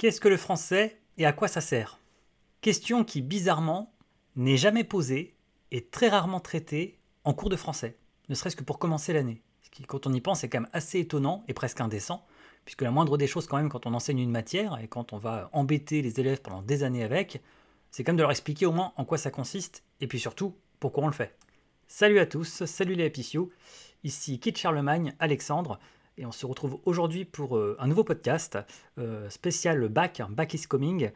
Qu'est-ce que le français et à quoi ça sert? Question qui, bizarrement, n'est jamais posée et très rarement traitée en cours de français, ne serait-ce que pour commencer l'année. Ce qui, quand on y pense, est quand même assez étonnant et presque indécent, puisque la moindre des choses quand même quand on enseigne une matière et quand on va embêter les élèves pendant des années avec, c'est quand même de leur expliquer au moins en quoi ça consiste et puis surtout pourquoi on le fait. Salut à tous, salut les Apiciaux, ici Kit Charlemagne, Alexandre, et on se retrouve aujourd'hui pour un nouveau podcast spécial Bac, Bac is Coming.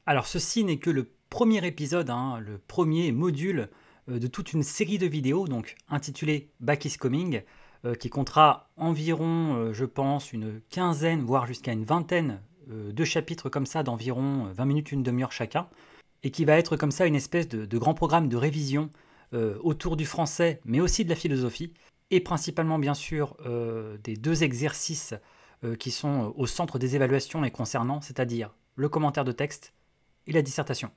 Alors ceci n'est que le premier épisode, le premier module de toute une série de vidéos, donc intitulée Bac is Coming, qui comptera environ, je pense, une quinzaine, voire jusqu'à une vingtaine de chapitres comme ça, d'environ 20 minutes, une demi-heure chacun, et qui va être comme ça une espèce de grand programme de révision autour du français, mais aussi de la philosophie, et principalement bien sûr des deux exercices qui sont au centre des évaluations les concernant, c'est-à-dire le commentaire de texte et la dissertation.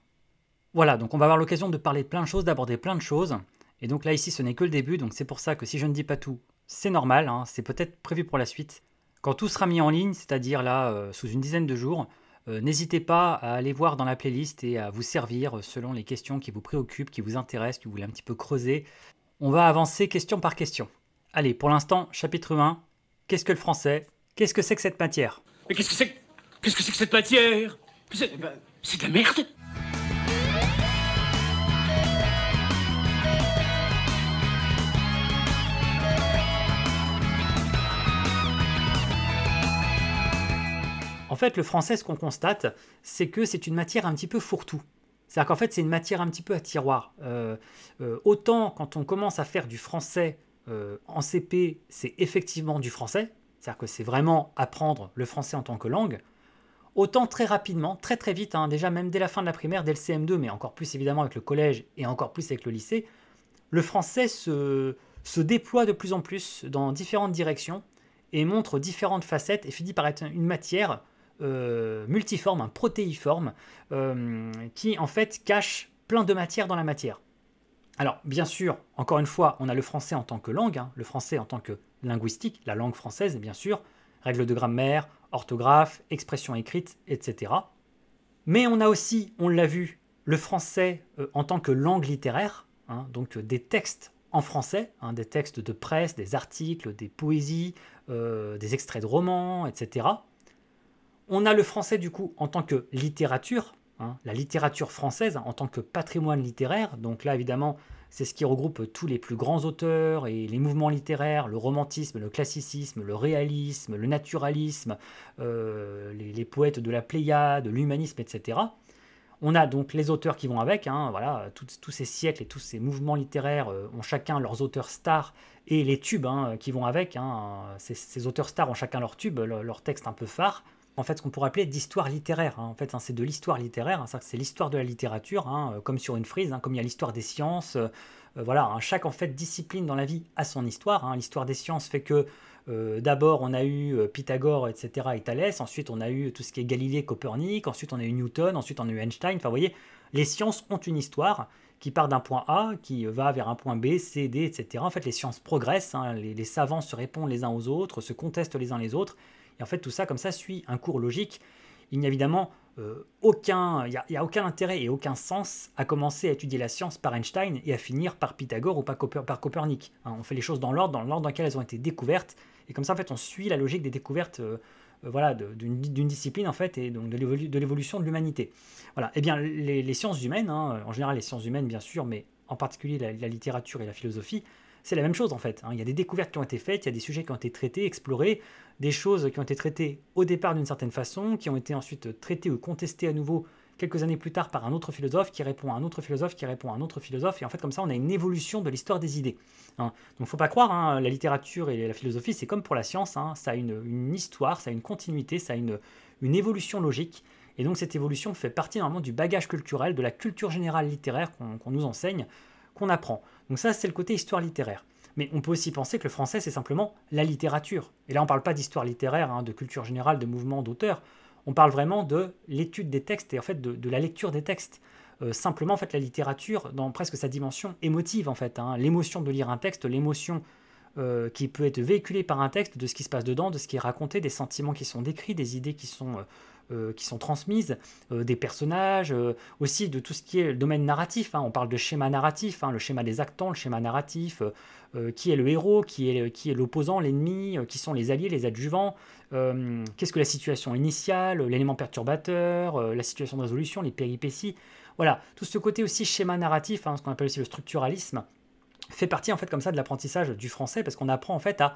Voilà, donc on va avoir l'occasion de parler de plein de choses, d'aborder plein de choses, et donc là ici ce n'est que le début, donc c'est pour ça que si je ne dis pas tout, c'est normal, c'est peut-être prévu pour la suite. Quand tout sera mis en ligne, c'est-à-dire là sous une dizaine de jours, n'hésitez pas à aller voir dans la playlist et à vous servir selon les questions qui vous préoccupent, qui vous intéressent, que vous voulez un petit peu creuser. On va avancer question par question. Allez, pour l'instant, chapitre 1, qu'est-ce que le français? Qu'est-ce que c'est que cette matière? Mais qu'est-ce que c'est que cette matière? C'est de la merde. En fait, le français, ce qu'on constate, c'est que c'est une matière un petit peu fourre-tout. C'est-à-dire qu'en fait, c'est une matière un petit peu à tiroir. Autant quand on commence à faire du français en CP, c'est effectivement du français, c'est-à-dire que c'est vraiment apprendre le français en tant que langue, autant très rapidement, très très vite, déjà même dès la fin de la primaire, dès le CM2, mais encore plus évidemment avec le collège et encore plus avec le lycée, le français se déploie de plus en plus dans différentes directions et montre différentes facettes et finit par être une matière multiforme, un protéiforme, qui en fait cache plein de matières dans la matière. Alors bien sûr, encore une fois, on a le français en tant que langue, le français en tant que linguistique, la langue française bien sûr, règles de grammaire, orthographe, expression écrite, etc. Mais on a aussi, on l'a vu, le français en tant que langue littéraire, donc des textes en français, des textes de presse, des articles, des poésies, des extraits de romans, etc. On a le français du coup en tant que littérature, la littérature française en tant que patrimoine littéraire. Donc là évidemment c'est ce qui regroupe tous les plus grands auteurs et les mouvements littéraires, le romantisme, le classicisme, le réalisme, le naturalisme, les poètes de la Pléiade, l'humanisme, etc. On a donc les auteurs qui vont avec, voilà, tous ces siècles et tous ces mouvements littéraires ont chacun leurs auteurs stars et les tubes qui vont avec. Ces auteurs stars ont chacun leur tube, leur texte un peu phare. En fait, ce qu'on pourrait appeler d'histoire littéraire. En fait, c'est de l'histoire littéraire, c'est l'histoire de la littérature, comme sur une frise, comme il y a l'histoire des sciences. Voilà, chaque en fait discipline dans la vie a son histoire. L'histoire des sciences fait que d'abord on a eu Pythagore, etc. et Thalès, ensuite on a eu tout ce qui est Galilée, Copernic, ensuite on a eu Newton, ensuite on a eu Einstein. Enfin, vous voyez, les sciences ont une histoire qui part d'un point A, qui va vers un point B, C, D, etc. En fait, les sciences progressent, les savants se répondent les uns aux autres, se contestent les uns les autres. Et en fait, tout ça, comme ça, suit un cours logique. Il n'y a évidemment aucun intérêt et aucun sens à commencer à étudier la science par Einstein et à finir par Pythagore ou par Copernic. On fait les choses dans l'ordre dans lequel elles ont été découvertes. Et comme ça, en fait, on suit la logique des découvertes d'une discipline, en fait, et donc de l'évolution de l'humanité. Voilà. Eh bien, les sciences humaines, en général les sciences humaines, bien sûr, mais en particulier la littérature et la philosophie, c'est la même chose en fait. Il y a des découvertes qui ont été faites, il y a des sujets qui ont été traités, explorés, des choses qui ont été traitées au départ d'une certaine façon, qui ont été ensuite traitées ou contestées à nouveau quelques années plus tard par un autre philosophe, qui répond à un autre philosophe, qui répond à un autre philosophe, et en fait comme ça on a une évolution de l'histoire des idées. Donc il ne faut pas croire, la littérature et la philosophie c'est comme pour la science, ça a une histoire, ça a une continuité, ça a une évolution logique, et donc cette évolution fait partie normalement du bagage culturel, de la culture générale littéraire qu'on nous enseigne, qu'on apprend. Donc ça, c'est le côté histoire littéraire. Mais on peut aussi penser que le français, c'est simplement la littérature. Et là, on ne parle pas d'histoire littéraire, de culture générale, de mouvement d'auteur. On parle vraiment de l'étude des textes et en fait de la lecture des textes. Simplement, en fait, la littérature, dans presque sa dimension émotive, en fait. L'émotion de lire un texte, l'émotion qui peut être véhiculée par un texte, de ce qui se passe dedans, de ce qui est raconté, des sentiments qui sont décrits, des idées qui sont qui sont transmises, des personnages, aussi de tout ce qui est le domaine narratif, hein. On parle de schéma narratif, hein, le schéma des actants, le schéma narratif, qui est le héros, qui est l'opposant, l'ennemi, qui sont les alliés, les adjuvants, qu'est-ce que la situation initiale, l'élément perturbateur, la situation de résolution, les péripéties. Voilà, tout ce côté aussi schéma narratif, hein, ce qu'on appelle aussi le structuralisme, fait partie en fait comme ça de l'apprentissage du français, parce qu'on apprend en fait à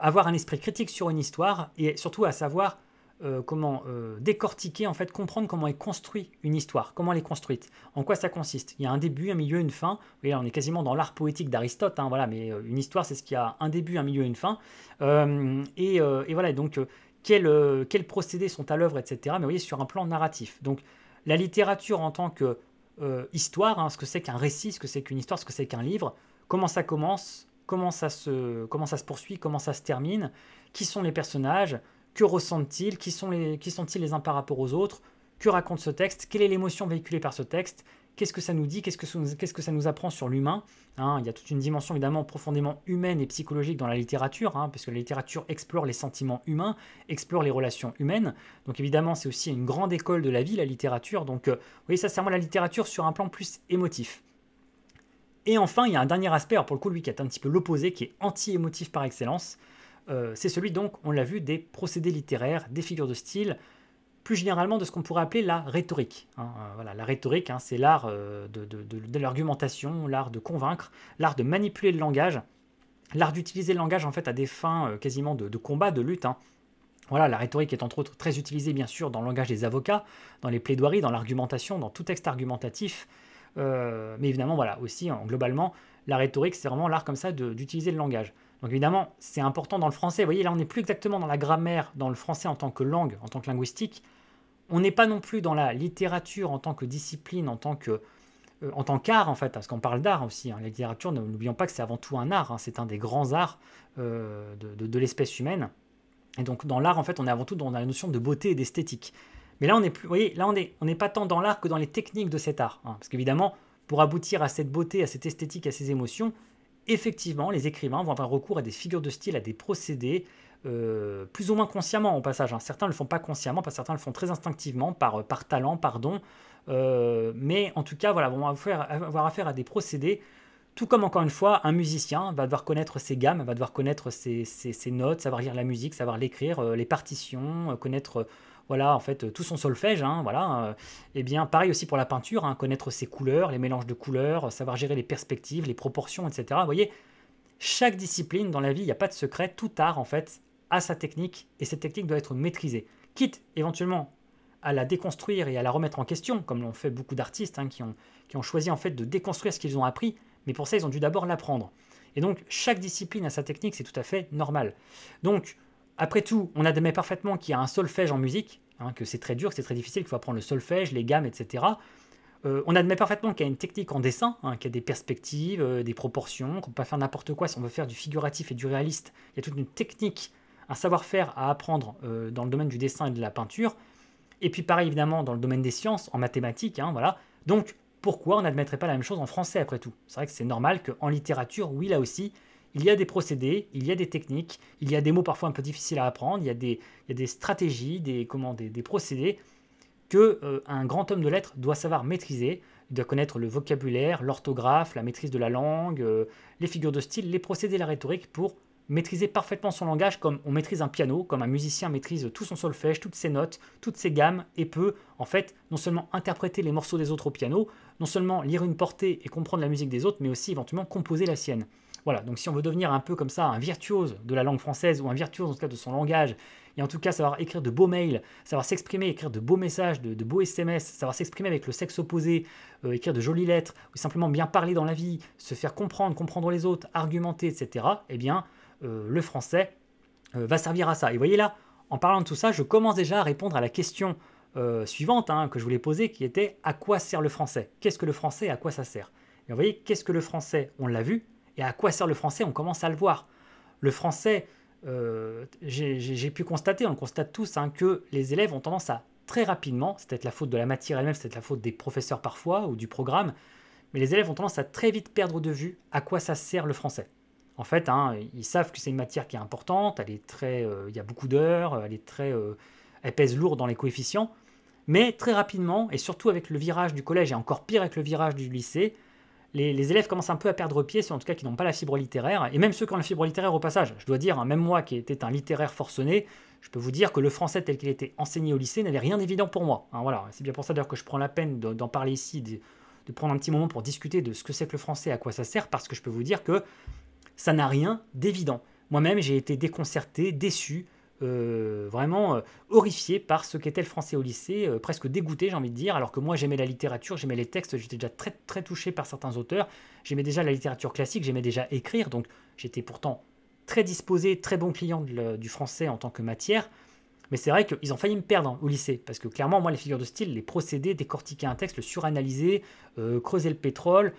avoir un esprit critique sur une histoire et surtout à savoir comment décortiquer, en fait, comprendre comment est construite une histoire, comment elle est construite, en quoi ça consiste. Il y a un début, un milieu, une fin. Vous voyez, là, on est quasiment dans l'art poétique d'Aristote, hein, voilà, mais une histoire, c'est ce qui a un début, un milieu, une fin. Et voilà, donc quels procédés sont à l'œuvre, etc. Mais vous voyez, sur un plan narratif. Donc la littérature en tant que histoire, hein, ce que c'est qu'un récit, ce que c'est qu'une histoire, ce que c'est qu'un livre, comment ça commence, comment ça se poursuit, comment ça se termine, qui sont les personnages, que ressentent-ils, qui sont-ils les uns par rapport aux autres, que raconte ce texte, quelle est l'émotion véhiculée par ce texte, qu'est-ce que ça nous dit, qu'est-ce que ça nous apprend sur l'humain, hein. Il y a toute une dimension évidemment profondément humaine et psychologique dans la littérature, hein, parce que la littérature explore les sentiments humains, explore les relations humaines, donc évidemment c'est aussi une grande école de la vie, la littérature, donc vous voyez, ça c'est vraiment la littérature sur un plan plus émotif. Et enfin, il y a un dernier aspect, alors pour le coup, lui qui est un petit peu l'opposé, qui est anti-émotif par excellence, c'est celui donc, on l'a vu, des procédés littéraires, des figures de style, plus généralement de ce qu'on pourrait appeler la rhétorique, hein. Voilà, la rhétorique, hein, c'est l'art de l'argumentation, l'art de convaincre, l'art de manipuler le langage, l'art d'utiliser le langage en fait à des fins quasiment de combat, de lutte, hein. Voilà, la rhétorique est entre autres très utilisée bien sûr dans le langage des avocats, dans les plaidoiries, dans l'argumentation, dans tout texte argumentatif. Mais évidemment, voilà, aussi, globalement, la rhétorique, c'est vraiment l'art comme ça d'utiliser le langage. Donc évidemment, c'est important dans le français. Vous voyez, là, on n'est plus exactement dans la grammaire, dans le français en tant que langue, en tant que linguistique. On n'est pas non plus dans la littérature en tant que discipline, en tant qu'art, en fait, parce qu'on parle d'art aussi, hein. La littérature, n'oublions pas que c'est avant tout un art, hein. C'est un des grands arts de l'espèce humaine. Et donc, dans l'art, en fait, on est avant tout dans la notion de beauté et d'esthétique. Mais là, on est plus, vous voyez, là, on n'est pas tant dans l'art que dans les techniques de cet art, hein. Parce qu'évidemment, pour aboutir à cette beauté, à cette esthétique, à ces émotions, effectivement, les écrivains vont avoir recours à des figures de style, à des procédés, plus ou moins consciemment au passage, hein. Certains ne le font pas consciemment, certains le font très instinctivement, par talent, par don. Mais en tout cas, voilà, vont avoir affaire à des procédés, tout comme encore une fois, un musicien va devoir connaître ses gammes, va devoir connaître ses notes, savoir lire la musique, savoir l'écrire, les partitions, connaître voilà, en fait, tout son solfège, hein, voilà. Et bien, pareil aussi pour la peinture, hein, connaître ses couleurs, les mélanges de couleurs, savoir gérer les perspectives, les proportions, etc. Vous voyez, chaque discipline dans la vie, il n'y a pas de secret, tout art, en fait, a sa technique, et cette technique doit être maîtrisée. Quitte, éventuellement, à la déconstruire et à la remettre en question, comme l'ont fait beaucoup d'artistes, hein, qui ont choisi, en fait, de déconstruire ce qu'ils ont appris, mais pour ça, ils ont dû d'abord l'apprendre. Et donc, chaque discipline a sa technique, c'est tout à fait normal. Donc, après tout, on admet parfaitement qu'il y a un solfège en musique, hein, que c'est très dur, que c'est très difficile, qu'il faut apprendre le solfège, les gammes, etc. On admet parfaitement qu'il y a une technique en dessin, hein, qu'il y a des perspectives, des proportions, qu'on ne peut pas faire n'importe quoi si on veut faire du figuratif et du réaliste. Il y a toute une technique, un savoir-faire à apprendre dans le domaine du dessin et de la peinture. Et puis pareil, évidemment, dans le domaine des sciences, en mathématiques, hein, voilà. Donc, pourquoi on n'admettrait pas la même chose en français après tout? C'est vrai que c'est normal qu'en littérature, oui, là aussi, il y a des procédés, il y a des techniques, il y a des mots parfois un peu difficiles à apprendre, il y a des stratégies, des procédés que un grand homme de lettres doit savoir maîtriser. Il doit connaître le vocabulaire, l'orthographe, la maîtrise de la langue, les figures de style, les procédés, la rhétorique pour maîtriser parfaitement son langage comme on maîtrise un piano, comme un musicien maîtrise tout son solfège, toutes ses notes, toutes ses gammes, et peut en fait non seulement interpréter les morceaux des autres au piano, non seulement lire une portée et comprendre la musique des autres, mais aussi éventuellement composer la sienne. Voilà, donc si on veut devenir un peu comme ça un virtuose de la langue française, ou un virtuose en tout cas de son langage, et en tout cas savoir écrire de beaux mails, savoir s'exprimer, écrire de beaux messages, de beaux SMS, savoir s'exprimer avec le sexe opposé, écrire de jolies lettres, ou simplement bien parler dans la vie, se faire comprendre, comprendre les autres, argumenter, etc., eh bien, le français va servir à ça. Et vous voyez là, en parlant de tout ça, je commence déjà à répondre à la question suivante, hein, que je voulais poser, qui était à quoi sert le français? Qu'est-ce que le français et à quoi ça sert? Et vous voyez, qu'est-ce que le français? On l'a vu, et à quoi sert le français? On commence à le voir. Le français, j'ai pu constater, on le constate tous, hein, que les élèves ont tendance à très rapidement, c'est peut-être la faute de la matière elle-même, c'est peut-être la faute des professeurs parfois, ou du programme, mais les élèves ont tendance à très vite perdre de vue à quoi ça sert le français. En fait, hein, ils savent que c'est une matière qui est importante, elle est très, il y a beaucoup d'heures, elle pèse lourd dans les coefficients. Mais très rapidement, et surtout avec le virage du collège, et encore pire avec le virage du lycée, les élèves commencent un peu à perdre pied, ceux en tout cas qui n'ont pas la fibre littéraire, et même ceux qui ont la fibre littéraire au passage. Je dois dire, hein, même moi qui étais un littéraire forcené, je peux vous dire que le français tel qu'il était enseigné au lycée n'avait rien d'évident pour moi. Hein, voilà. C'est bien pour ça d'ailleurs que je prends la peine d'en parler ici, de prendre un petit moment pour discuter de ce que c'est que le français et à quoi ça sert, parce que je peux vous dire que ça n'a rien d'évident. Moi-même, j'ai été déconcerté, déçu, vraiment horrifié par ce qu'était le français au lycée, presque dégoûté, j'ai envie de dire, alors que moi j'aimais la littérature, j'aimais les textes, j'étais déjà très, très touché par certains auteurs, j'aimais déjà la littérature classique, j'aimais déjà écrire, donc j'étais pourtant très disposé, très bon client du français en tant que matière, mais c'est vrai qu'ils ont failli me perdre au lycée, parce que clairement, moi, les figures de style, les procédés, décortiquer un texte, le suranalyser, creuser le pétrole,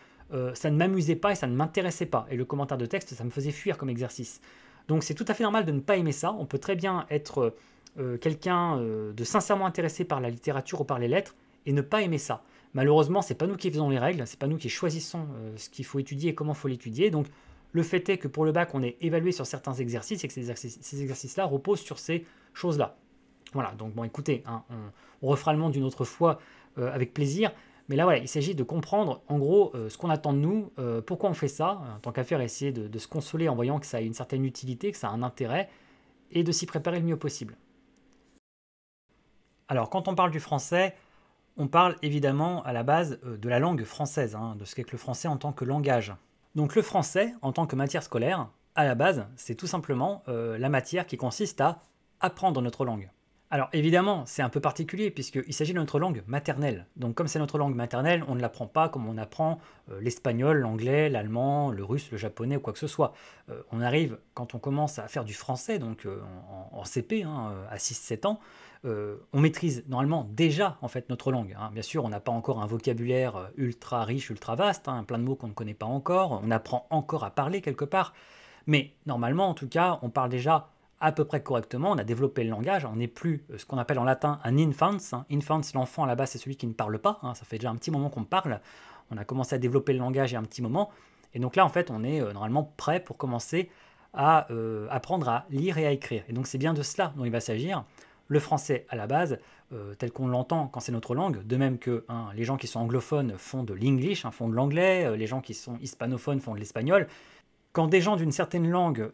ça ne m'amusait pas et ça ne m'intéressait pas. Et le commentaire de texte, ça me faisait fuir comme exercice. Donc c'est tout à fait normal de ne pas aimer ça. On peut très bien être quelqu'un de sincèrement intéressé par la littérature ou par les lettres et ne pas aimer ça. Malheureusement, c'est pas nous qui faisons les règles, c'est pas nous qui choisissons ce qu'il faut étudier et comment il faut l'étudier. Donc le fait est que pour le bac, on est évalué sur certains exercices et que ces exercices-là reposent sur ces choses-là. Voilà, donc bon, écoutez, hein, on refera le monde une autre fois avec plaisir. Mais là, voilà, il s'agit de comprendre, en gros, ce qu'on attend de nous, pourquoi on fait ça, tant qu'à faire, essayer de se consoler en voyant que ça a une certaine utilité, que ça a un intérêt, et de s'y préparer le mieux possible. Alors, quand on parle du français, on parle évidemment à la base de la langue française, hein, de ce qu'est que le français en tant que langage. Donc le français, en tant que matière scolaire, à la base, c'est tout simplement la matière qui consiste à apprendre notre langue. Alors évidemment, c'est un peu particulier puisqu'il s'agit de notre langue maternelle. Donc comme c'est notre langue maternelle, on ne l'apprend pas comme on apprend l'espagnol, l'anglais, l'allemand, le russe, le japonais ou quoi que ce soit. On arrive, quand on commence à faire du français, donc en CP, hein, à 6-7 ans, on maîtrise normalement déjà en fait notre langue. Hein. Bien sûr, on n'a pas encore un vocabulaire ultra riche, ultra vaste, hein, plein de mots qu'on ne connaît pas encore, on apprend encore à parler quelque part, mais normalement en tout cas, on parle déjà à peu près correctement, on a développé le langage, on n'est plus ce qu'on appelle en latin un infant. Hein. Infant, l'enfant là-bas, c'est celui qui ne parle pas, hein. Ça fait déjà un petit moment qu'on parle, on a commencé à développer le langage il y a un petit moment, et donc là en fait on est normalement prêt pour commencer à apprendre à lire et à écrire. Et donc c'est bien de cela dont il va s'agir. Le français à la base, tel qu'on l'entend quand c'est notre langue, de même que les gens qui sont anglophones font de l'English, font de l'anglais, les gens qui sont hispanophones font de l'espagnol. Quand des gens d'une certaine langue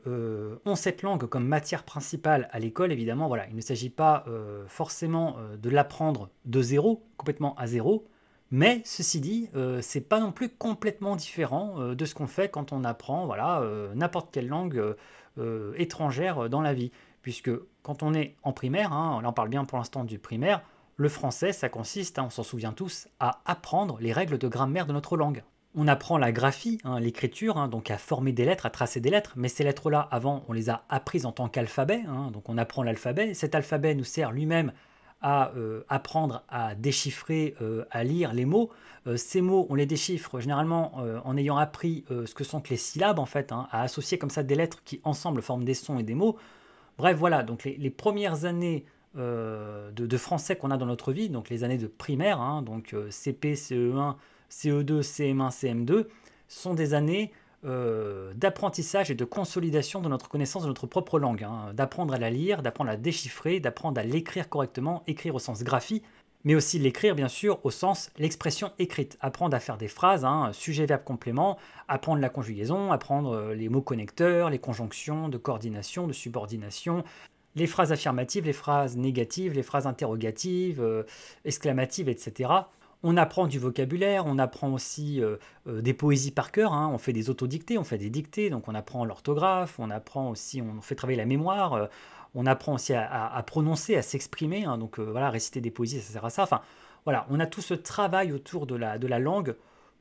ont cette langue comme matière principale à l'école, évidemment, voilà, il ne s'agit pas forcément de l'apprendre de zéro, complètement à zéro, mais ceci dit, c'est pas non plus complètement différent de ce qu'on fait quand on apprend voilà, n'importe quelle langue étrangère dans la vie. Puisque quand on est en primaire, hein, là on parle bien pour l'instant du primaire, le français, ça consiste, hein, on s'en souvient tous, à apprendre les règles de grammaire de notre langue. On apprend la graphie, hein, l'écriture, hein, donc à former des lettres, à tracer des lettres, mais ces lettres-là, avant, on les a apprises en tant qu'alphabet, hein, donc on apprend l'alphabet. Cet alphabet nous sert lui-même à apprendre à déchiffrer, à lire les mots. Ces mots, on les déchiffre généralement en ayant appris ce que sont que les syllabes, en fait, hein, à associer comme ça des lettres qui ensemble forment des sons et des mots. Bref, voilà, donc les premières années de français qu'on a dans notre vie, donc les années de primaire, hein, donc CP, CE1, CE2, CM1, CM2, sont des années d'apprentissage et de consolidation de notre connaissance de notre propre langue, hein, d'apprendre à la lire, d'apprendre à la déchiffrer, d'apprendre à l'écrire correctement, écrire au sens graphie, mais aussi l'écrire bien sûr au sens l'expression écrite, apprendre à faire des phrases, hein, sujet, verbe, complément, apprendre la conjugaison, apprendre les mots connecteurs, les conjonctions de coordination, de subordination, les phrases affirmatives, les phrases négatives, les phrases interrogatives, exclamatives, etc. On apprend du vocabulaire, on apprend aussi des poésies par cœur, hein, on fait des autodictées, on fait des dictées, donc on apprend l'orthographe, on apprend aussi, on fait travailler la mémoire, on apprend aussi à prononcer, à s'exprimer, hein, donc voilà, réciter des poésies, ça sert à ça. Enfin, voilà, on a tout ce travail autour de la langue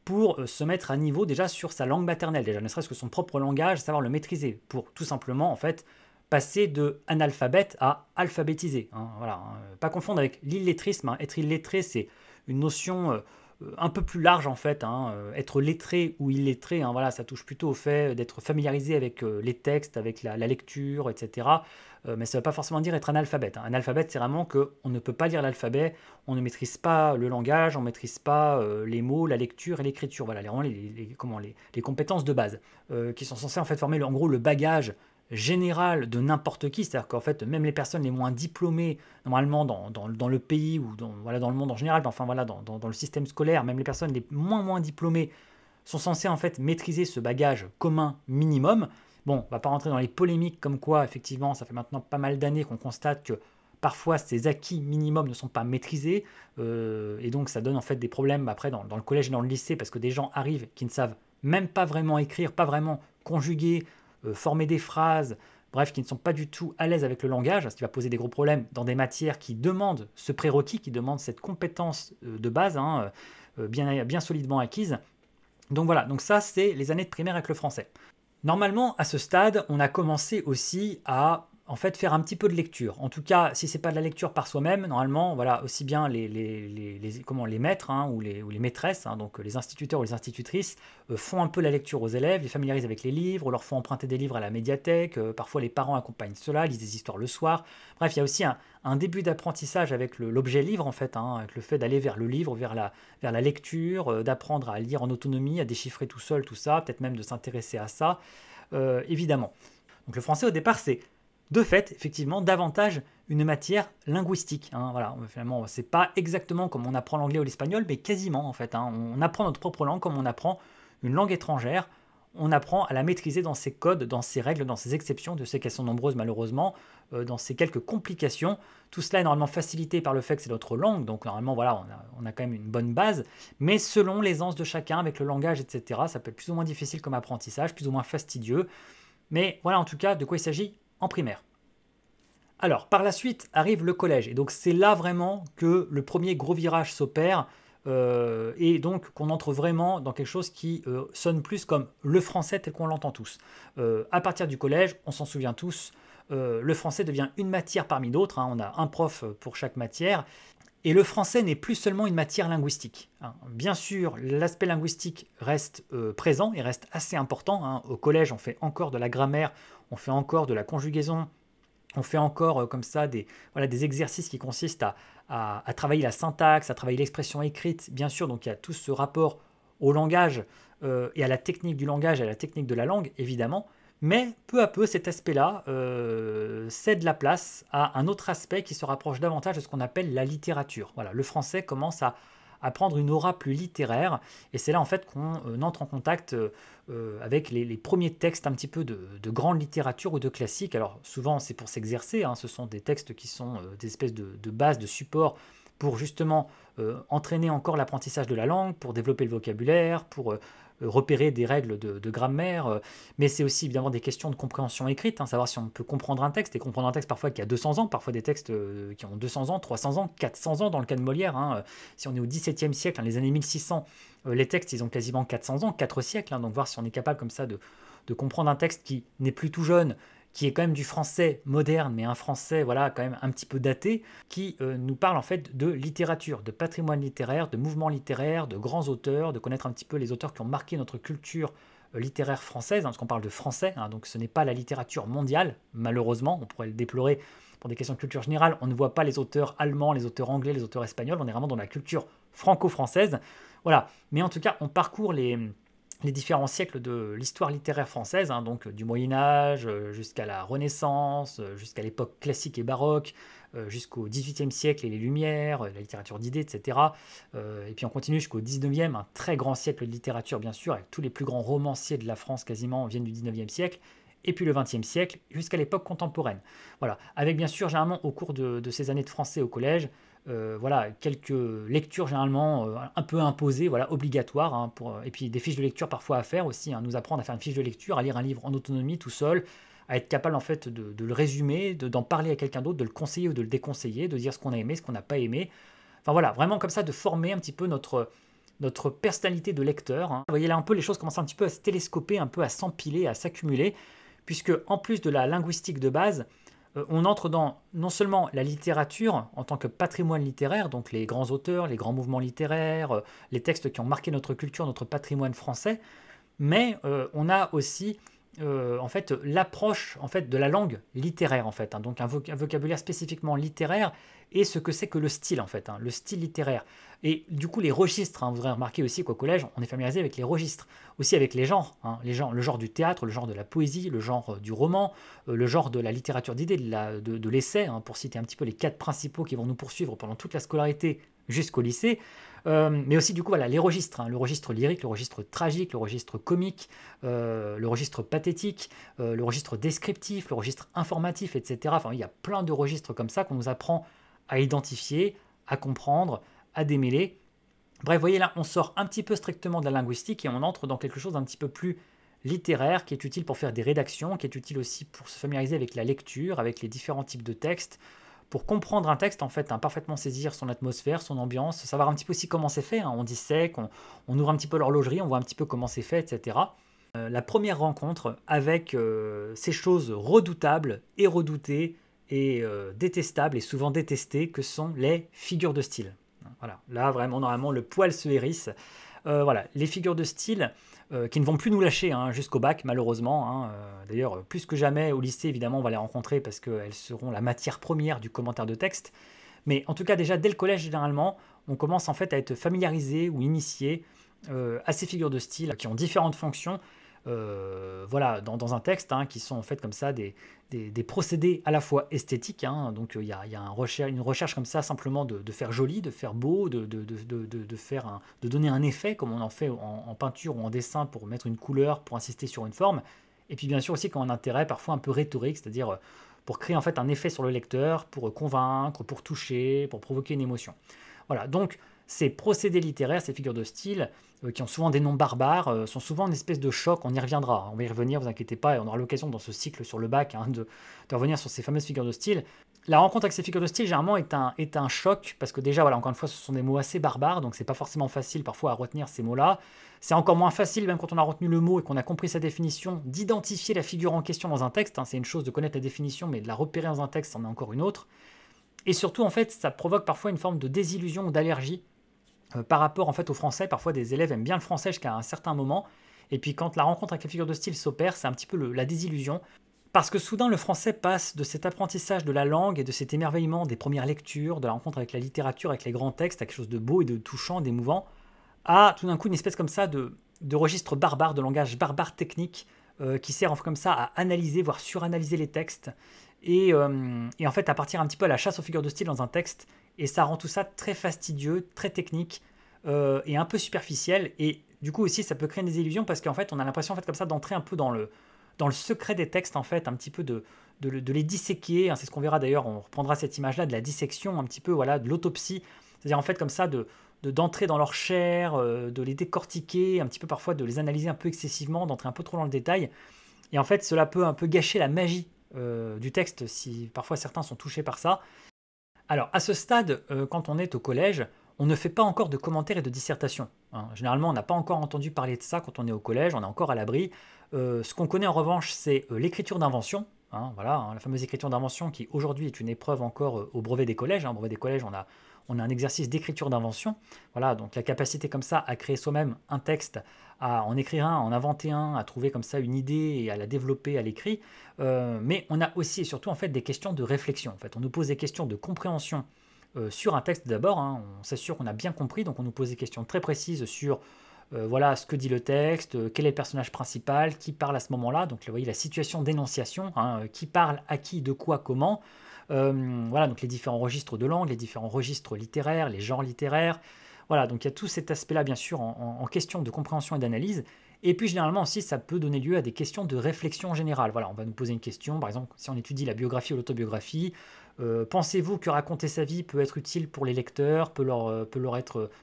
pour se mettre à niveau déjà sur sa langue maternelle, déjà ne serait-ce que son propre langage, savoir le maîtriser, pour tout simplement en fait passer de analphabète à alphabétisé. Hein, voilà, hein, pas confondre avec l'illettrisme. Hein. Être illettré, c'est une notion un peu plus large en fait. Hein. Être lettré ou illettré, hein, voilà, ça touche plutôt au fait d'être familiarisé avec les textes, avec la lecture, etc. Mais ça ne veut pas forcément dire être analphabète. Hein. Analphabète, c'est vraiment qu'on ne peut pas lire l'alphabet, on ne maîtrise pas le langage, on ne maîtrise pas les mots, la lecture et l'écriture. Voilà, vraiment les compétences de base qui sont censées en fait former en gros le bagage générale de n'importe qui, c'est-à-dire qu'en fait, même les personnes les moins diplômées, normalement dans le pays ou voilà, dans le monde en général, enfin voilà, dans le système scolaire, même les personnes les moins diplômées sont censées en fait maîtriser ce bagage commun minimum. Bon, on ne va pas rentrer dans les polémiques comme quoi, effectivement, ça fait maintenant pas mal d'années qu'on constate que parfois ces acquis minimums ne sont pas maîtrisés, et donc ça donne en fait des problèmes après dans le collège et dans le lycée, parce que des gens arrivent qui ne savent même pas vraiment écrire, pas vraiment conjuguer, former des phrases, bref, qui ne sont pas du tout à l'aise avec le langage, ce qui va poser des gros problèmes dans des matières qui demandent ce prérequis, qui demandent cette compétence de base, hein, bien solidement acquise. Donc voilà, donc ça c'est les années de primaire avec le français. Normalement, à ce stade, on a commencé aussi à en fait faire un petit peu de lecture. En tout cas, si c'est pas de la lecture par soi-même, normalement, voilà, aussi bien les maîtres, hein, ou les maîtresses, hein, donc les instituteurs ou les institutrices, font un peu la lecture aux élèves, les familiarisent avec les livres, leur font emprunter des livres à la médiathèque, parfois les parents accompagnent cela, lisent des histoires le soir. Bref, il y a aussi un début d'apprentissage avec l'objet livre, en fait, hein, avec le fait d'aller vers le livre, vers la lecture, d'apprendre à lire en autonomie, à déchiffrer tout seul, tout ça, peut-être même de s'intéresser à ça, évidemment. Donc le français au départ, c'est de fait, effectivement, davantage une matière linguistique, hein, voilà, finalement, c'est pas exactement comme on apprend l'anglais ou l'espagnol, mais quasiment en fait, hein. On apprend notre propre langue comme on apprend une langue étrangère. On apprend à la maîtriser dans ses codes, dans ses règles, dans ses exceptions. Je sais qu'elles sont nombreuses malheureusement, dans ses quelques complications. Tout cela est normalement facilité par le fait que c'est notre langue, donc normalement voilà, on a quand même une bonne base. Mais selon l'aisance de chacun avec le langage, etc., ça peut être plus ou moins difficile comme apprentissage, plus ou moins fastidieux. Mais voilà en tout cas de quoi il s'agit en primaire. Alors, par la suite arrive le collège, et donc c'est là vraiment que le premier gros virage s'opère, et donc qu'on entre vraiment dans quelque chose qui sonne plus comme le français tel qu'on l'entend tous. À partir du collège, on s'en souvient tous, le français devient une matière parmi d'autres, hein, on a un prof pour chaque matière, et le français n'est plus seulement une matière linguistique, hein. Bien sûr, l'aspect linguistique reste présent et reste assez important, hein. Au collège, on fait encore de la grammaire, on fait encore de la conjugaison, on fait encore comme ça des exercices qui consistent à travailler la syntaxe, à travailler l'expression écrite, bien sûr, donc il y a tout ce rapport au langage, et à la technique du langage, et à la technique de la langue, évidemment, mais peu à peu, cet aspect-là cède la place à un autre aspect qui se rapproche davantage de ce qu'on appelle la littérature. Voilà, le français commence à prendre une aura plus littéraire, et c'est là en fait qu'on entre en contact avec les premiers textes un petit peu de grande littérature ou de classique. Alors souvent c'est pour s'exercer, hein, ce sont des textes qui sont des espèces de bases, de supports pour justement entraîner encore l'apprentissage de la langue, pour développer le vocabulaire, pour repérer des règles de grammaire, mais c'est aussi évidemment des questions de compréhension écrite, hein, savoir si on peut comprendre un texte, et comprendre un texte parfois qui a 200 ans, parfois des textes qui ont 200 ans, 300 ans, 400 ans dans le cas de Molière, hein. Si on est au XVIIe siècle, hein, les années 1600, les textes ils ont quasiment 400 ans, 4 siècles, hein, donc voir si on est capable comme ça de comprendre un texte qui n'est plus tout jeune, qui est quand même du français moderne, mais un français voilà quand même un petit peu daté, qui nous parle en fait de littérature, de patrimoine littéraire, de mouvement littéraire, de grands auteurs, de connaître un petit peu les auteurs qui ont marqué notre culture littéraire française, hein, parce qu'on parle de français, hein, donc ce n'est pas la littérature mondiale, malheureusement, on pourrait le déplorer pour des questions de culture générale, on ne voit pas les auteurs allemands, les auteurs anglais, les auteurs espagnols, on est vraiment dans la culture franco-française, voilà, mais en tout cas on parcourt les différents siècles de l'histoire littéraire française, hein, donc du Moyen-Âge jusqu'à la Renaissance, jusqu'à l'époque classique et baroque, jusqu'au XVIIIe siècle et les Lumières, la littérature d'idées, etc. Et puis on continue jusqu'au XIXe, un très grand siècle de littérature bien sûr, avec tous les plus grands romanciers de la France quasiment viennent du XIXe siècle, et puis le XXe siècle jusqu'à l'époque contemporaine. Voilà, avec bien sûr généralement au cours de ces années de français au collège, voilà, quelques lectures généralement un peu imposées, voilà, obligatoires, hein, et puis des fiches de lecture parfois à faire aussi, hein, nous apprendre à faire une fiche de lecture, à lire un livre en autonomie tout seul, à être capable en fait de le résumer, d'en parler à quelqu'un d'autre, de le conseiller ou de le déconseiller, de dire ce qu'on a aimé, ce qu'on n'a pas aimé. Enfin voilà, vraiment comme ça de former un petit peu notre personnalité de lecteur, hein. Vous voyez là un peu les choses commencent un petit peu à se télescoper, un peu à s'empiler, à s'accumuler, puisque en plus de la linguistique de base, on entre dans non seulement la littérature en tant que patrimoine littéraire, donc les grands auteurs, les grands mouvements littéraires, les textes qui ont marqué notre culture, notre patrimoine français, mais on a aussi en fait l'approche en fait de la langue littéraire en fait, hein, donc un vocabulaire spécifiquement littéraire et ce que c'est que le style en fait, hein, le style littéraire. Et du coup les registres, hein, vous aurez remarqué aussi qu'au collège on est familiarisé avec les registres, aussi avec les genres, hein, le genre du théâtre, le genre de la poésie, le genre du roman, le genre de la littérature d'idées, de l'essai, hein, pour citer un petit peu les 4 principaux qui vont nous poursuivre pendant toute la scolarité jusqu'au lycée. Mais aussi du coup voilà les registres, hein, le registre lyrique, le registre tragique, le registre comique, le registre pathétique, le registre descriptif, le registre informatif, etc. Enfin il y a plein de registres comme ça qu'on nous apprend à identifier, à comprendre, à démêler. Bref, vous voyez là, on sort un petit peu strictement de la linguistique et on entre dans quelque chose d'un petit peu plus littéraire, qui est utile pour faire des rédactions, qui est utile aussi pour se familiariser avec la lecture, avec les différents types de textes, pour comprendre un texte, en fait, hein, parfaitement saisir son atmosphère, son ambiance, savoir un petit peu aussi comment c'est fait, hein. On dissèque, on ouvre un petit peu l'horlogerie, on voit un petit peu comment c'est fait, etc. La première rencontre avec ces choses redoutables et redoutées et détestables et souvent détestées que sont les figures de style. Voilà, là vraiment normalement le poil se hérisse. Voilà, les figures de style qui ne vont plus nous lâcher hein, jusqu'au bac malheureusement. Hein. D'ailleurs, plus que jamais au lycée évidemment on va les rencontrer parce qu'elles seront la matière première du commentaire de texte. Mais en tout cas déjà dès le collège généralement, on commence en fait à être familiarisé ou initié à ces figures de style qui ont différentes fonctions. Voilà, dans un texte, hein, qui sont en fait comme ça des procédés à la fois esthétiques, hein, donc il y a une recherche comme ça simplement de faire joli, de faire beau, de donner un effet comme on en fait en peinture ou en dessin pour mettre une couleur, pour insister sur une forme, et puis bien sûr aussi quand un intérêt parfois un peu rhétorique, c'est-à-dire pour créer en fait un effet sur le lecteur, pour convaincre, pour toucher, pour provoquer une émotion. Voilà, donc ces procédés littéraires, ces figures de style, qui ont souvent des noms barbares, sont souvent une espèce de choc, on y reviendra, on va y revenir, vous inquiétez pas, et on aura l'occasion dans ce cycle sur le bac hein, de revenir sur ces fameuses figures de style. La rencontre avec ces figures de style, généralement, est un choc, parce que déjà, voilà, encore une fois, ce sont des mots assez barbares, donc c'est pas forcément facile parfois à retenir ces mots-là. C'est encore moins facile, même quand on a retenu le mot et qu'on a compris sa définition, d'identifier la figure en question dans un texte, hein. C'est une chose de connaître la définition, mais de la repérer dans un texte, c'en est encore une autre. Et surtout, en fait, ça provoque parfois une forme de désillusion ou d'allergie par rapport en fait au français. Parfois des élèves aiment bien le français jusqu'à un certain moment, et puis quand la rencontre avec les figures de style s'opère, c'est un petit peu la désillusion, parce que soudain le français passe de cet apprentissage de la langue et de cet émerveillement des premières lectures, de la rencontre avec la littérature, avec les grands textes, à quelque chose de beau et de touchant, d'émouvant, à tout d'un coup une espèce comme ça de registre barbare, de langage barbare technique, qui sert comme ça à analyser, voire suranalyser les textes, et en fait à partir un petit peu à la chasse aux figures de style dans un texte, et ça rend tout ça très fastidieux, très technique, et un peu superficiel, et du coup aussi ça peut créer des illusions, parce qu'en fait on a l'impression en fait comme ça d'entrer un peu dans le secret des textes, en fait, un petit peu de les disséquer, hein. C'est ce qu'on verra d'ailleurs, on reprendra cette image-là de la dissection, un petit peu, voilà, de l'autopsie, c'est-à-dire en fait comme ça d'entrer dans leur chair, de les décortiquer, un petit peu parfois de les analyser un peu excessivement, d'entrer un peu trop dans le détail, et en fait cela peut un peu gâcher la magie du texte si parfois certains sont touchés par ça. Alors, à ce stade, quand on est au collège, on ne fait pas encore de commentaires et de dissertations, hein. Généralement, on n'a pas encore entendu parler de ça quand on est au collège, on est encore à l'abri. Ce qu'on connaît en revanche, c'est l'écriture d'invention, hein, voilà, hein, la fameuse écriture d'invention qui aujourd'hui est une épreuve encore au brevet des collèges, hein. Au brevet des collèges, on a un exercice d'écriture d'invention. Voilà, donc la capacité comme ça à créer soi-même un texte, à en écrire un, à en inventer un, à trouver comme ça une idée et à la développer à l'écrit. Mais on a aussi et surtout en fait des questions de réflexion. En fait, on nous pose des questions de compréhension sur un texte d'abord, hein. On s'assure qu'on a bien compris, donc on nous pose des questions très précises sur voilà ce que dit le texte, quel est le personnage principal, qui parle à ce moment-là, donc vous voyez la situation d'énonciation, hein, qui parle à qui, de quoi, comment. Voilà, donc les différents registres de langue, les différents registres littéraires, les genres littéraires. Voilà, donc il y a tout cet aspect-là, bien sûr, en question de compréhension et d'analyse. Et puis généralement aussi, ça peut donner lieu à des questions de réflexion générale. Voilà, on va nous poser une question, par exemple, si on étudie la biographie ou l'autobiographie, pensez-vous que raconter sa vie peut être utile pour les lecteurs, peut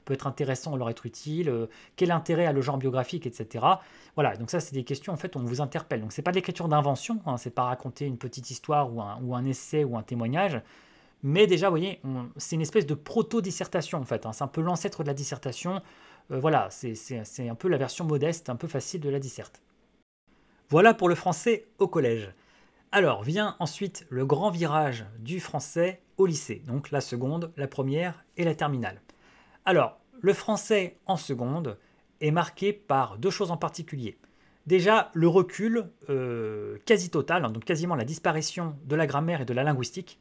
être intéressant, leur être utile, quel intérêt a le genre biographique, etc. Voilà, donc ça c'est des questions en fait où on vous interpelle. Donc c'est pas de l'écriture d'invention, hein, c'est pas raconter une petite histoire ou un essai ou un témoignage, mais déjà, vous voyez, c'est une espèce de proto-dissertation en fait, hein. C'est un peu l'ancêtre de la dissertation. Voilà, c'est un peu la version modeste, un peu facile de la disserte. Voilà pour le français au collège. Alors vient ensuite le grand virage du français au lycée, donc la seconde, la première et la terminale. Alors, le français en seconde est marqué par deux choses en particulier. Déjà, le recul quasi total, hein, donc quasiment la disparition de la grammaire et de la linguistique.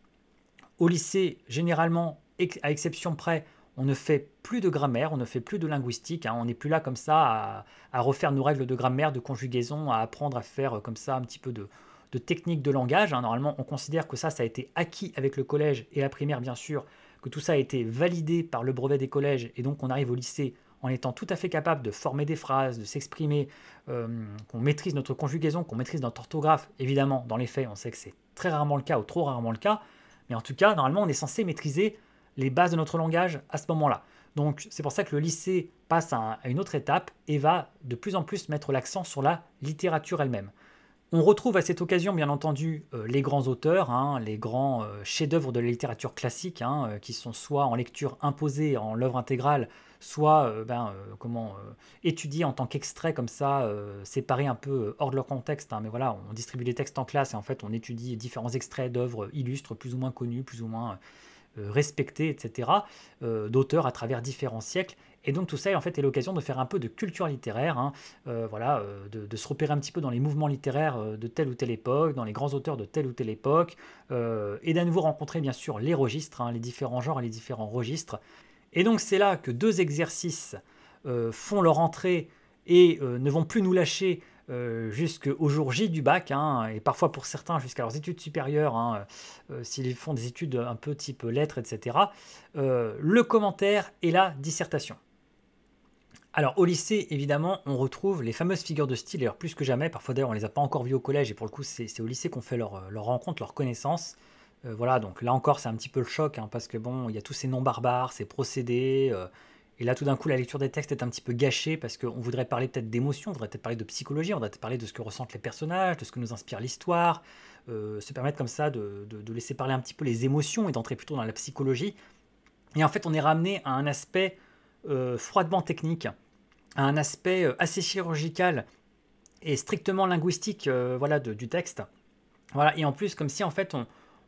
Au lycée, généralement, à exception près, on ne fait plus de grammaire, on ne fait plus de linguistique, hein, on n'est plus là comme ça à refaire nos règles de grammaire, de conjugaison, à apprendre à faire comme ça un petit peu de technique de langage, hein. Normalement, on considère que ça a été acquis avec le collège et la primaire, bien sûr, que tout ça a été validé par le brevet des collèges, et donc on arrive au lycée en étant tout à fait capable de former des phrases, de s'exprimer, qu'on maîtrise notre conjugaison, qu'on maîtrise notre orthographe. Évidemment, dans les faits, on sait que c'est très rarement le cas ou trop rarement le cas, mais en tout cas, normalement, on est censé maîtriser les bases de notre langage à ce moment-là. Donc c'est pour ça que le lycée passe à une autre étape et va de plus en plus mettre l'accent sur la littérature elle-même. On retrouve à cette occasion, bien entendu, les grands auteurs, hein, les grands chefs-d'œuvre de la littérature classique, hein, qui sont soit en lecture imposée en l'œuvre intégrale, soit étudiés en tant qu'extrait comme ça, séparés un peu hors de leur contexte, hein. Mais voilà, on distribue les textes en classe et en fait on étudie différents extraits d'œuvres illustres, plus ou moins connus, plus ou moins respectés, etc., d'auteurs à travers différents siècles. Et donc tout ça en fait est l'occasion de faire un peu de culture littéraire, hein, de se repérer un petit peu dans les mouvements littéraires de telle ou telle époque, dans les grands auteurs de telle ou telle époque, et d'à nouveau rencontrer bien sûr les registres, hein, les différents genres et les différents registres. Et donc c'est là que deux exercices font leur entrée et ne vont plus nous lâcher jusqu'au jour J du bac, hein, et parfois pour certains jusqu'à leurs études supérieures, hein, s'ils font des études un peu type lettres, etc. Le commentaire et la dissertation. Alors au lycée, évidemment, on retrouve les fameuses figures de style, d'ailleurs plus que jamais, parfois d'ailleurs on les a pas encore vues au collège, et pour le coup c'est au lycée qu'on fait leur rencontre, leur connaissance. Voilà, donc là encore c'est un petit peu le choc, hein, parce que bon, il y a tous ces noms barbares, ces procédés, et là tout d'un coup la lecture des textes est un petit peu gâchée, parce qu'on voudrait parler peut-être d'émotions, on voudrait peut-être parler de psychologie, on voudrait peut-être parler de ce que ressentent les personnages, de ce que nous inspire l'histoire, se permettre comme ça de laisser parler un petit peu les émotions et d'entrer plutôt dans la psychologie. Et en fait on est ramené à un aspect froidement technique, à un aspect assez chirurgical et strictement linguistique, voilà, du texte. Voilà, et en plus, comme si en fait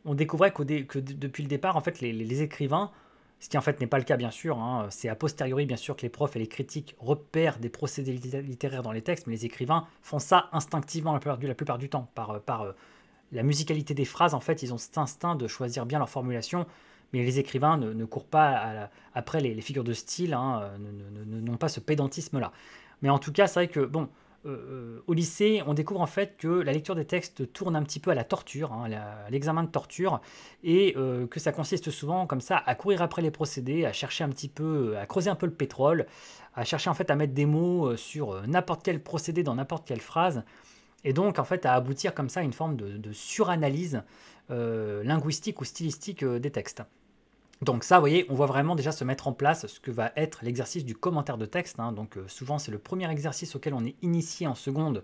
on découvrait que depuis le départ, en fait, les écrivains, ce qui en fait n'est pas le cas bien sûr, hein, c'est a posteriori bien sûr que les profs et les critiques repèrent des procédés littéraires dans les textes, mais les écrivains font ça instinctivement la plupart du temps, par la musicalité des phrases. En fait, ils ont cet instinct de choisir bien leur formulation, mais les écrivains ne courent pas après les figures de style, hein, n'ont pas ce pédantisme-là. Mais en tout cas, c'est vrai que, bon, au lycée, on découvre en fait que la lecture des textes tourne un petit peu à la torture, hein, à l'examen de torture, et que ça consiste souvent comme ça à courir après les procédés, à chercher un petit peu, à creuser un peu le pétrole, à chercher en fait à mettre des mots sur n'importe quel procédé dans n'importe quelle phrase, et donc en fait à aboutir comme ça à une forme de suranalyse linguistique ou stylistique des textes. Donc ça, vous voyez, on voit vraiment déjà se mettre en place ce que va être l'exercice du commentaire de texte, hein. Donc souvent, c'est le premier exercice auquel on est initié en seconde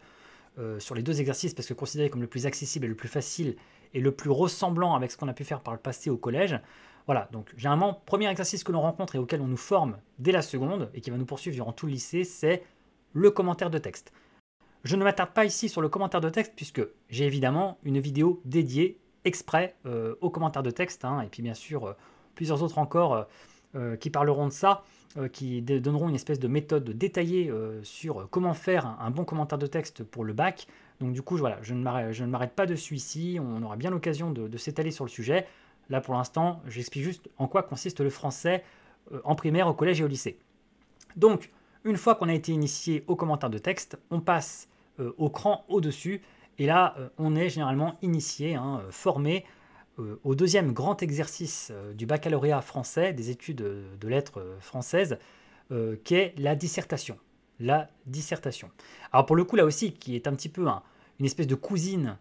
sur les deux exercices, parce que considéré comme le plus accessible et le plus facile et le plus ressemblant avec ce qu'on a pu faire par le passé au collège. Voilà, donc généralement, premier exercice que l'on rencontre et auquel on nous forme dès la seconde et qui va nous poursuivre durant tout le lycée, c'est le commentaire de texte. Je ne m'attarde pas ici sur le commentaire de texte puisque j'ai évidemment une vidéo dédiée exprès au commentaire de texte, hein, et puis bien sûr plusieurs autres encore qui parleront de ça, qui donneront une espèce de méthode détaillée sur comment faire un bon commentaire de texte pour le bac. Donc du coup, voilà, je ne m'arrête pas dessus ici, on aura bien l'occasion de s'étaler sur le sujet. Là pour l'instant, j'explique juste en quoi consiste le français en primaire, au collège et au lycée. Donc, une fois qu'on a été initié au commentaire de texte, on passe au cran au-dessus, et là, on est généralement initié, hein, formé au deuxième grand exercice du baccalauréat français, des études de lettres françaises, qui est la dissertation. La dissertation. Alors pour le coup, là aussi, qui est un petit peu une espèce de cousine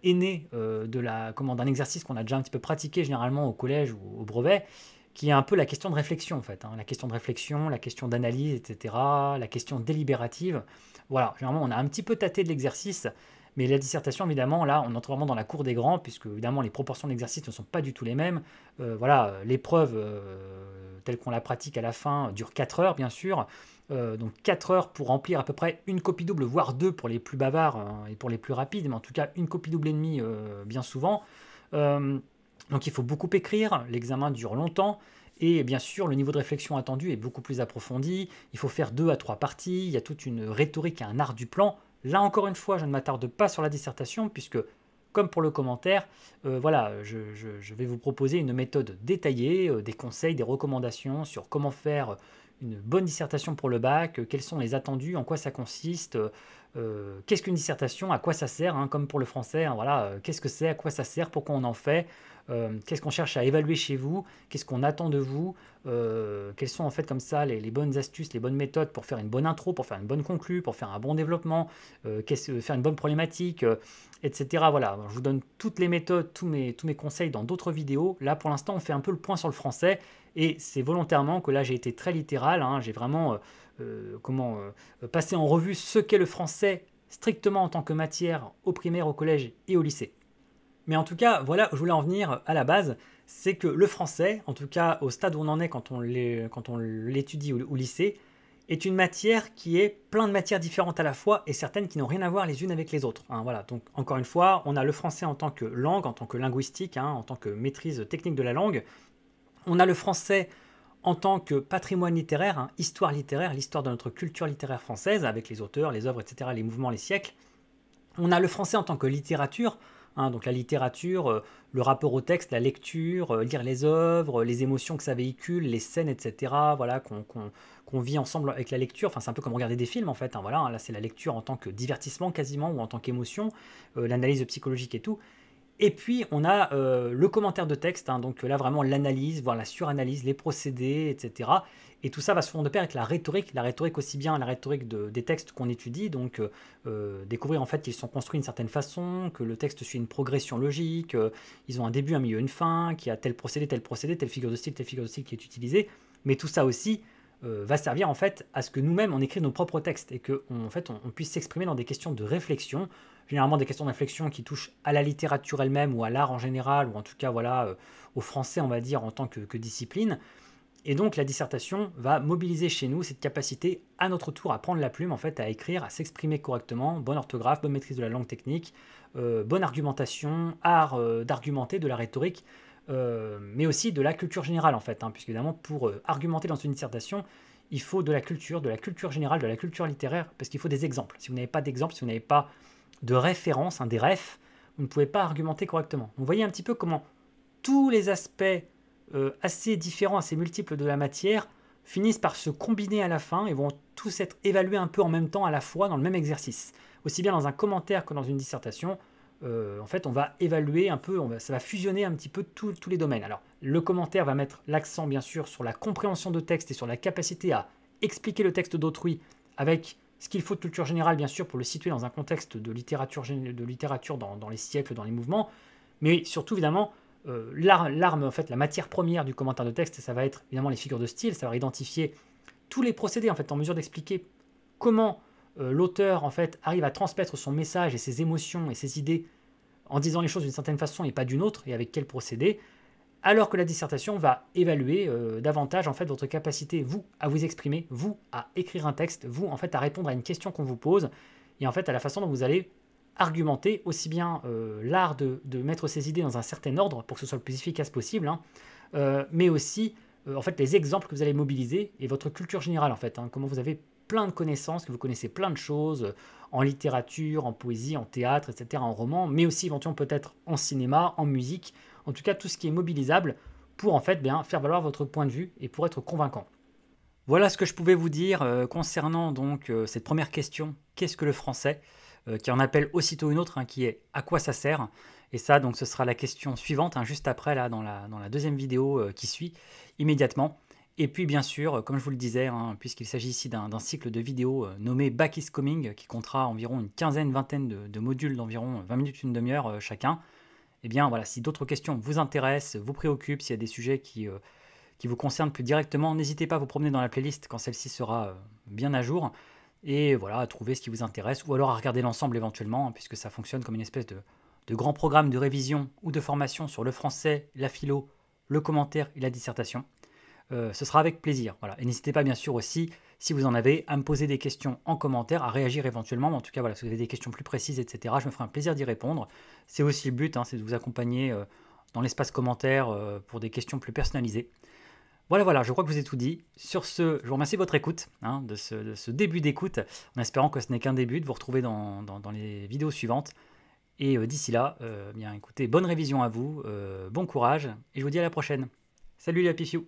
aînée d'un exercice qu'on a déjà un petit peu pratiqué généralement au collège ou au brevet, qui est un peu la question de réflexion en fait, hein. La question de réflexion, la question d'analyse, etc., la question délibérative. Voilà, généralement on a un petit peu tâté de l'exercice, mais la dissertation, évidemment, là, on entre vraiment dans la cour des grands, puisque, évidemment, les proportions de l'exercice ne sont pas du tout les mêmes. Voilà, l'épreuve, telle qu'on la pratique à la fin, dure 4 heures, bien sûr. Donc 4 heures pour remplir à peu près une copie double, voire deux pour les plus bavards et pour les plus rapides, mais en tout cas une copie double et demie bien souvent. Donc il faut beaucoup écrire, l'examen dure longtemps, et bien sûr le niveau de réflexion attendu est beaucoup plus approfondi, il faut faire 2 à 3 parties, il y a toute une rhétorique et un art du plan. Là encore une fois, je ne m'attarde pas sur la dissertation, puisque comme pour le commentaire, voilà, je vais vous proposer une méthode détaillée, des conseils, des recommandations sur comment faire une bonne dissertation pour le bac, quels sont les attendus, en quoi ça consiste, qu'est-ce qu'une dissertation, à quoi ça sert, hein, comme pour le français, hein, voilà, qu'est-ce que c'est, à quoi ça sert, pourquoi on en fait, qu'est-ce qu'on cherche à évaluer chez vous, qu'est-ce qu'on attend de vous, quelles sont en fait comme ça les bonnes astuces, les bonnes méthodes pour faire une bonne intro, pour faire une bonne conclue, pour faire un bon développement, faire une bonne problématique, etc. Voilà, je vous donne toutes les méthodes, tous mes conseils dans d'autres vidéos. Là, pour l'instant, on fait un peu le point sur le français, et c'est volontairement que là, j'ai été très littéral, hein, j'ai vraiment passé en revue ce qu'est le français strictement en tant que matière au primaire, au collège et au lycée. Mais en tout cas, voilà, je voulais en venir à la base, c'est que le français, en tout cas au stade où on en est quand on l'étudie au lycée, est une matière qui est plein de matières différentes à la fois et certaines qui n'ont rien à voir les unes avec les autres, hein, voilà. Donc encore une fois, on a le français en tant que langue, en tant que linguistique, hein, en tant que maîtrise technique de la langue. On a le français en tant que patrimoine littéraire, hein, histoire littéraire, l'histoire de notre culture littéraire française, avec les auteurs, les œuvres, etc., les mouvements, les siècles. On a le français en tant que littérature, hein, donc la littérature, le rapport au texte, la lecture, lire les œuvres, les émotions que ça véhicule, les scènes, etc., voilà, qu'on vit ensemble avec la lecture. Enfin, c'est un peu comme regarder des films, en fait, hein, voilà, hein, là, c'est la lecture en tant que divertissement quasiment, ou en tant qu'émotion, l'analyse psychologique et tout. Et puis, on a le commentaire de texte, hein, donc là, vraiment l'analyse, voire la suranalyse, les procédés, etc. Et tout ça va souvent de pair avec la rhétorique aussi bien la rhétorique des textes qu'on étudie, donc découvrir en fait qu'ils sont construits d'une certaine façon, que le texte suit une progression logique, ils ont un début, un milieu, une fin, qu'il y a tel procédé, telle figure de style qui est utilisée. Mais tout ça aussi va servir en fait à ce que nous-mêmes on écrive nos propres textes et que en fait, on puisse s'exprimer dans des questions de réflexion, généralement des questions de réflexion qui touchent à la littérature elle-même ou à l'art en général, ou en tout cas voilà, au français on va dire en tant que discipline. Et donc la dissertation va mobiliser chez nous cette capacité à notre tour à prendre la plume, en fait, à écrire, à s'exprimer correctement, bonne orthographe, bonne maîtrise de la langue technique, bonne argumentation, art d'argumenter, de la rhétorique, mais aussi de la culture générale en fait, hein, puisque évidemment pour argumenter dans une dissertation, il faut de la culture générale, de la culture littéraire, parce qu'il faut des exemples. Si vous n'avez pas d'exemples, si vous n'avez pas de références, hein, des refs, vous ne pouvez pas argumenter correctement. Donc, vous voyez un petit peu comment tous les aspects assez différents, assez multiples de la matière finissent par se combiner à la fin et vont tous être évalués un peu en même temps à la fois dans le même exercice. Aussi bien dans un commentaire que dans une dissertation, en fait on va évaluer un peu, ça va fusionner un petit peu tous les domaines. Alors le commentaire va mettre l'accent bien sûr sur la compréhension de texte et sur la capacité à expliquer le texte d'autrui avec ce qu'il faut de culture générale bien sûr pour le situer dans un contexte de littérature dans les siècles, dans les mouvements, mais surtout évidemment l'arme, en fait, la matière première du commentaire de texte, ça va être évidemment les figures de style, ça va identifier tous les procédés en fait en mesure d'expliquer comment l'auteur en fait arrive à transmettre son message et ses émotions et ses idées en disant les choses d'une certaine façon et pas d'une autre, et avec quel procédé, alors que la dissertation va évaluer davantage en fait votre capacité, vous, à vous exprimer, vous, à écrire un texte, vous, en fait, à répondre à une question qu'on vous pose, et en fait à la façon dont vous allez argumenter, aussi bien l'art de mettre ses idées dans un certain ordre pour que ce soit le plus efficace possible, hein, mais aussi en fait les exemples que vous allez mobiliser et votre culture générale en fait, hein, comment vous avez plein de connaissances, que vous connaissez plein de choses en littérature, en poésie, en théâtre, etc., en roman, mais aussi éventuellement peut-être en cinéma, en musique, en tout cas tout ce qui est mobilisable pour en fait bien faire valoir votre point de vue et pour être convaincant. Voilà ce que je pouvais vous dire concernant donc cette première question, qu'est-ce que le français, qui en appelle aussitôt une autre, hein, qui est à quoi ça sert. Et ça, donc, ce sera la question suivante, hein, juste après, là, dans la deuxième vidéo qui suit immédiatement. Et puis, bien sûr, comme je vous le disais, hein, puisqu'il s'agit ici d'un cycle de vidéos nommé Back is Coming, qui comptera environ une vingtaine de modules d'environ 20 minutes, une demi-heure chacun, eh bien, voilà, si d'autres questions vous intéressent, vous préoccupent, s'il y a des sujets qui vous concernent plus directement, n'hésitez pas à vous promener dans la playlist quand celle-ci sera bien à jour. Et voilà, à trouver ce qui vous intéresse, ou alors à regarder l'ensemble éventuellement, hein, puisque ça fonctionne comme une espèce de grand programme de révision ou de formation sur le français, la philo, le commentaire et la dissertation. Ce sera avec plaisir. Voilà. Et n'hésitez pas bien sûr aussi, si vous en avez, à me poser des questions en commentaire, à réagir éventuellement. Mais en tout cas, voilà, si vous avez des questions plus précises, etc., je me ferai un plaisir d'y répondre. C'est aussi le but, hein, c'est de vous accompagner dans l'espace commentaire pour des questions plus personnalisées. Voilà, je crois que je vous ai tout dit. Sur ce, je vous remercie de votre écoute, hein, de ce début d'écoute, en espérant que ce n'est qu'un début, de vous retrouver dans les vidéos suivantes. Et d'ici là, bien écoutez, bonne révision à vous, bon courage, et je vous dis à la prochaine. Salut les Happy Few!